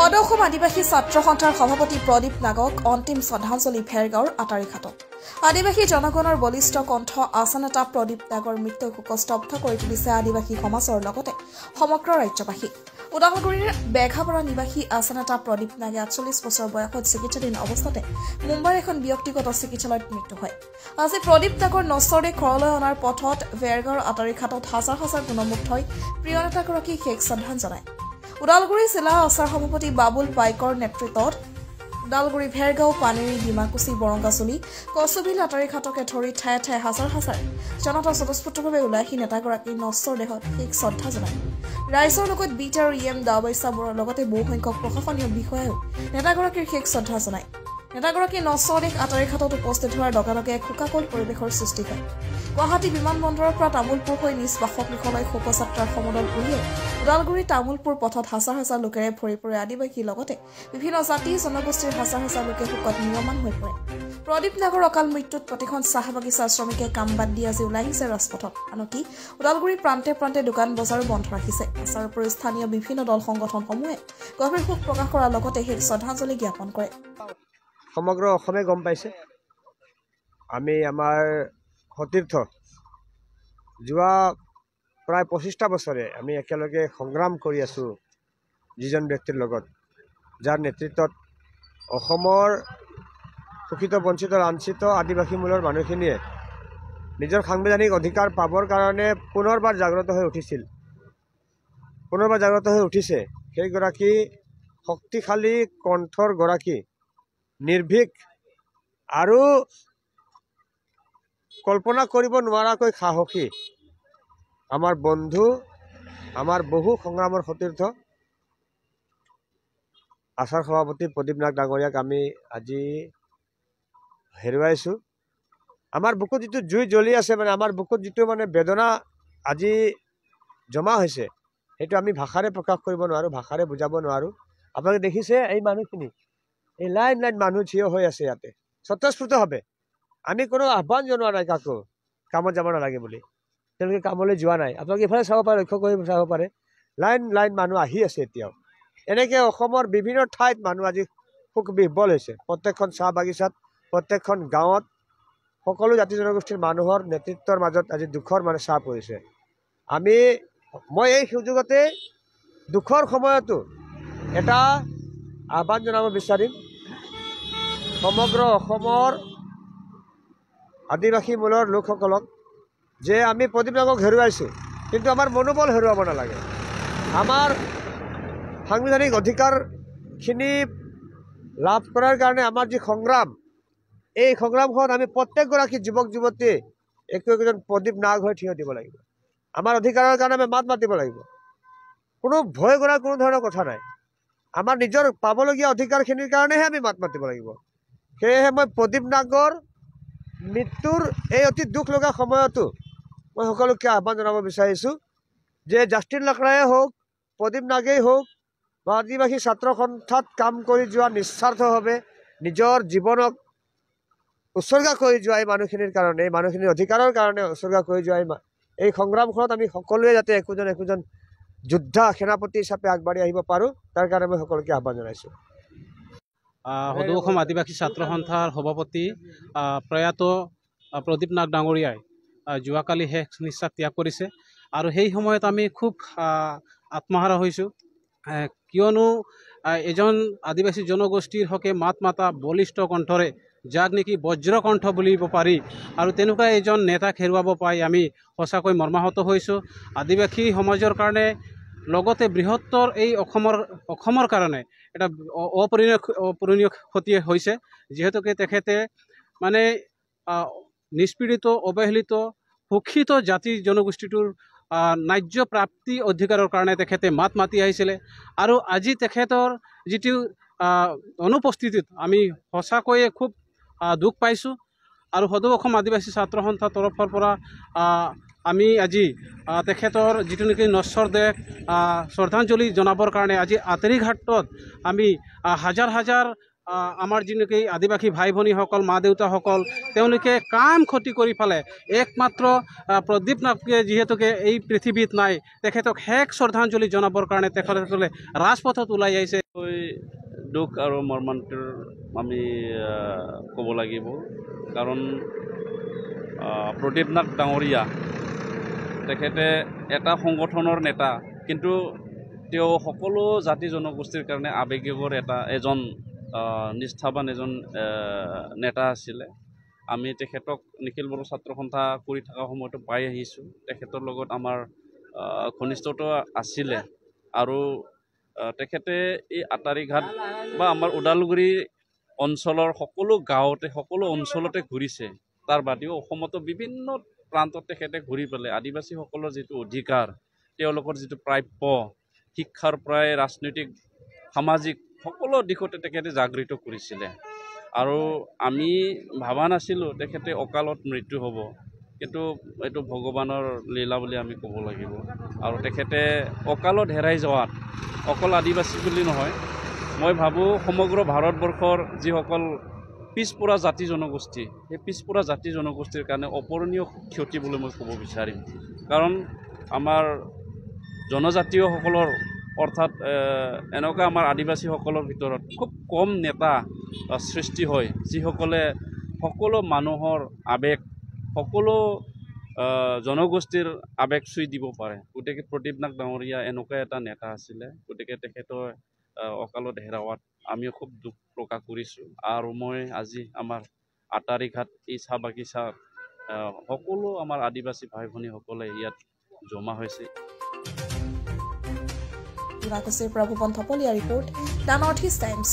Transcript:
সদৌ অসম আদিবাসী ছাত্ৰ সন্থাৰ সভাপতি প্ৰদীপ নাগক অন্তিম শ্ৰদ্ধাঞ্জলি ভেৰগাঁৱৰ আটাৰীঘাটত আদিবাসী জনগণৰ বলিষ্ঠ কণ্ঠ আচানেতা প্ৰদীপ নাগৰ মৃত্যুক স্তব্ধ কৰি তুলিছে আদিবাসী সমাজৰ লগতে সমগ্ৰ ৰাজ্যবাসী। ওদালগুৰিৰ বেঘাপৰা নিবাসী আচানেতা প্ৰদীপ নাগে ৪৮ বছৰ বয়সত চিকিৎসাধীন অৱস্থাতে মুম্বাইৰ এখন ব্যক্তিগত চিকিৎসালয়ত মৃত্যু হয়। আজি প্ৰদীপ নাগৰ নশ্বৰদেহ ঘৰলৈ অনাৰ পথত ভেৰগাঁৱৰ আটাৰীঘাটত হাজাৰ হাজাৰ গুণমুগ্ধই প্ৰিয় নেতাগৰাকীক শেষ শ্ৰদ্ধা জনায়। ওদালগুৰি জিলা আচাৰ সভাপতি বাবুল পাইকৰ নেতৃত্বত ওদালগুৰি ভেৰগাঁও পানেৰী ডিমাকুচি বৰংগাচুলি কচুবিল আটাৰীঘাটকে ধৰি ঠায়ে ঠায়ে হাজাৰ হাজাৰ জনতা স্বতঃস্ফূৰ্তভাৱে ওলাই আহি নেতাগৰাকীৰ নশ্বৰ দেহত শেষ শ্ৰদ্ধা জনায়। ৰাইজৰ লগত বিট আৰু দাৱাইচাবোৰৰ লগতে বহুসংখ্যক প্ৰশাসনীয় বিষয়াও নেতাগৰাকীৰ শেষ শ্ৰদ্ধা জনায়। নেতাগৰাকীৰ নশ্বৰ দেহ আটাৰীঘাটত উপস্থিত হোৱাৰ লগে লগে এক শোকাকুল পৰিৱেশৰ সৃষ্টি হয়। গুৱাহাটী বিমানবন্দৰৰ পৰা তামোলপুৰ হৈ নিজ বাসগৃহলৈ শোকযাত্ৰাৰ সমদল উলিয়াই ওদালগুৰি তামোলপুৰ পথত হাজাৰ হাজাৰ লোকেৰে ভৰি পৰে আদিবাসীৰ লগতে বিভিন্ন জাতি জনগোষ্ঠীৰ হাজাৰ হাজাৰ লোকে শোকত নিয়মান হৈ পৰে। প্ৰদীপ নাগৰ অকাল মৃত্যুত প্ৰতিখন চাহ বাগিচা শ্ৰমিকে কাম বাদ দি আজি ওলাই আহিছে ৰাজপথত। আনকি ওদালগুৰিৰ প্ৰান্তে প্ৰান্তে দোকান বজাৰো বন্ধ ৰাখিছে। আচাৰ উপৰি স্থানীয় বিভিন্ন দল সংগঠনসমূহে গভীৰ শোক প্ৰকাশ কৰাৰ লগতে শেষ শ্ৰদ্ধাঞ্জলি জ্ঞাপন কৰে। সমগ্ৰ অসমে গম পাইছে আমি আমাৰ সতীৰ্থ যোৱা প্ৰায় ২৫টা বছৰে আমি একেলগে সংগ্ৰাম কৰি আছোঁ যিজন ব্যক্তিৰ লগত, যাৰ নেতৃত্বত অসমৰ শোষিত বঞ্চিত লাঞ্ছিত আদিবাসী মূলৰ মানুহখিনিয়ে নিজৰ সাংবিধানিক অধিকাৰ পাবৰ কাৰণে পুনৰবাৰ জাগ্ৰত হৈ উঠিছে। সেইগৰাকী শক্তিশালী কণ্ঠৰ গৰাকী নিৰ্ভীক আৰু কল্পনা কৰিব নোৱাৰাকৈ সাহসী আমাৰ বন্ধু, আমাৰ বহু সংগ্ৰামৰ সতীৰ্থ আচাৰ সভাপতি প্ৰদীপ নাগ ডাঙৰীয়াক আমি আজি হেৰুৱাইছোঁ। আমাৰ বুকুত যিটো জুই জ্বলি আছে, আমাৰ বুকুত যিটো বেদনা আজি জমা হৈছে, সেইটো আমি ভাষাৰে প্ৰকাশ কৰিব নোৱাৰোঁ, ভাষাৰে বুজাব নোৱাৰোঁ। আপোনালোকে দেখিছে এই মানুহখিনি, এই লাইন লাইন মানুহ থিয় হৈ আছে ইয়াতে স্বতঃস্ফূৰ্তভাৱে। আমি কোনো আহ্বান জনোৱা নাই কাকো কামত যাব নালাগে বুলি, তেওঁলোকে কামলৈ যোৱা নাই। আপোনালোকে ইফালে চাব পাৰে, লক্ষ্য কৰি চাব পাৰে, লাইন লাইন মানুহ আহি আছে এতিয়াও। এনেকৈ অসমৰ বিভিন্ন ঠাইত মানুহ আজি শোক বিহ্বল হৈছে। প্ৰত্যেকখন চাহ বাগিচাত, প্ৰত্যেকখন গাঁৱত সকলো জাতি জনগোষ্ঠীৰ মানুহৰ নেতৃত্বৰ মাজত আজি দুখৰ ছাঁ পৰিছে। মই এই সুযোগতে দুখৰ সময়তো এটা আহ্বান জনাব বিচাৰিম সমগ্ৰ অসমৰ আদিবাসী মূলৰ লোকসকলক, যে আমি প্ৰদীপ নাগক হেৰুৱাইছোঁ, কিন্তু আমাৰ মনোবল হেৰুৱাব নালাগে। আমাৰ সাংবিধানিক অধিকাৰখিনি লাভ কৰাৰ কাৰণে আমাৰ যি সংগ্ৰাম, এই সংগ্ৰামখন আমি প্ৰত্যেকগৰাকী যুৱক যুৱতীয়ে একজন প্ৰদীপ নাগ হৈ থিয় দিব লাগিব। আমাৰ অধিকাৰৰ কাৰণে আমি মাত মাতিব লাগিব। কোনো ভয় কৰাৰ কোনো ধৰণৰ কথা নাই। আমাৰ নিজৰ পাবলগীয়া অধিকাৰখিনিৰ কাৰণেহে আমি মাত মাতিব লাগিব। সেয়েহে মই প্ৰদীপ নাগৰ মৃত্যুৰ এই অতি দুখ লগা সময়তো মই সকলোকে আহ্বান জনাব বিচাৰিছোঁ যে জাষ্টিন লাকৰায়ে হওক, প্ৰদীপ নাগেই হওক, বা আদিবাসী ছাত্ৰ সন্থাত কাম কৰি যোৱা নিস্বাৰ্থভাৱে নিজৰ জীৱনক উৎসৰ্গা কৰি যোৱা এই মানুহখিনিৰ কাৰণে, এই মানুহখিনিৰ অধিকাৰৰ কাৰণে উৎসৰ্গা কৰি যোৱা এই সংগ্ৰামখনত আমি সকলোৱে যাতে একোজন যোদ্ধা সেনাপতি হিচাপে আগবাঢ়ি আহিব পাৰোঁ, তাৰ কাৰণে মই সকলোকে আহ্বান জনাইছোঁ। সদৌ অসম আদিবাসী ছাত্ৰ সন্থাৰ সভাপতি প্ৰয়াত প্ৰদীপ নাগ ডাঙৰীয়াই যোৱাকালি শেষ নিশ্বাস ত্যাগ কৰিছে। আৰু সেই সময়ত আমি খুব আত্মহাৰা হৈছোঁ, কিয়নো এজন আদিবাসী জনগোষ্ঠীৰ হকে মাত মাতা বলিষ্ঠ কণ্ঠৰে, যাক নেকি বজ্ৰকণ্ঠ বুলিব পাৰি, আৰু তেনেকুৱা এজন নেতাক হেৰুৱাব পাই আমি সঁচাকৈ মৰ্মাহত হৈছোঁ। আদিবাসী সমাজৰ কাৰণে লগতে বৃহত্তৰ এই অসমৰ কাৰণে এটা অপূৰণীয় ক্ষতি হৈছে, যিহেতুকে তেখেতে নিষ্পীড়িত, অৱহেলিত, শোষিত জাতি জনগোষ্ঠীটোৰ ন্যায্য প্ৰাপ্তি অধিকাৰৰ কাৰণে তেখেতে মাত মাতি আহিছিলে। আৰু আজি তেখেতৰ যিটো অনুপস্থিতিত আমি সঁচাকৈয়ে খুব দুখ পাইছোঁ। আৰু সদৌ অসম আদিবাসী ছাত্ৰ সন্থাৰ তৰফৰ পৰা আমি আজি তেখেতৰ যিটো নেকি নশ্বৰ দেহ শ্ৰদ্ধাঞ্জলি জনাবৰ কাৰণে আজি আটাৰীঘাটত আমি হাজাৰ হাজাৰ আমাৰ যেনেকৈ আদিবাসী ভাই ভনীসকল মা দেউতাসকল তেওঁলোকে কাম ক্ষতি কৰি ফালে একমাত্ৰ প্ৰদীপ নাথে যিহেতুকে এই পৃথিৱীত নাই তেখেতক শেষ শ্ৰদ্ধাঞ্জলি জনাবৰ কাৰণে তেখেতসকলে ৰাজপথত ওলাই আহিছে। দুখ আৰু মৰ্মান্তৰ আমি ক'ব লাগিব, কাৰণ প্ৰদীপ নাথ ডাঙৰীয়া তেখেতে এটা সংগঠনৰ নেতা, কিন্তু তেওঁ সকলো জাতি জনগোষ্ঠীৰ কাৰণে আৱেগিকৰ এজন নিষ্ঠাবান এজন নেতা আছিলে। আমি তেখেতক নিখিল বড়ো ছাত্ৰ সন্থা কৰি থকা সময়তো পাই আহিছোঁ। তেখেতৰ লগত আমাৰ ঘনিষ্ঠতা আছিলে আৰু তেখেতে এই আটাৰীঘাট বা আমাৰ ওদালগুৰি অঞ্চলৰ সকলো গাঁৱতে সকলো অঞ্চলতে ঘূৰিছে। তাৰ বাদেও অসমতো বিভিন্ন প্ৰান্তত তেখেতে ঘূৰি পেলাই আদিবাসীসকলৰ যিটো অধিকাৰ, তেওঁলোকৰ যিটো প্ৰাপ্য শিক্ষাৰ পৰাই ৰাজনৈতিক সামাজিক সকলো দিশতে তেখেতে জাগৃত কৰিছিলে। আৰু আমি ভাবা নাছিলোঁ তেখেতে অকালত মৃত্যু হ'ব, কিন্তু এইটো ভগৱানৰ লীলা বুলি আমি ক'ব লাগিব। আৰু তেখেতে অকালত হেৰাই যোৱাত অকল আদিবাসী বুলি নহয়, মই ভাবোঁ সমগ্ৰ ভাৰতবৰ্ষৰ যিসকল পিছপৰা জাতি জনগোষ্ঠী, সেই পিছপৰা জাতি জনগোষ্ঠীৰ কাৰণে অপূৰণীয় ক্ষতি বুলি মই ক'ব বিচাৰিম। কাৰণ আমাৰ জনজাতীয়সকলৰ অৰ্থাৎ এনেকুৱা আমাৰ আদিবাসীসকলৰ ভিতৰত খুব কম নেতা সৃষ্টি হয়, যিসকলে সকলো মানুহৰ আৱেগ, সকলো জনগোষ্ঠীৰ আৱেগ চুই দিব পাৰে। গতিকে প্ৰদীপ নাথ ডাঙৰীয়া এনেকুৱা এটা নেতা আছিলে। গতিকে তেখেতৰ অকালত হেৰুৱাত আমিও খুব দুখ প্ৰকাশ কৰিছোঁ। আৰু মই আজি আমাৰ আটাৰীঘাট এই চাহ বাগিচাত সকলো আমাৰ আদিবাসী ভাই ভনীসকলে ইয়াত জমা হৈছে। Bhuban Thapliyal report, the North East times.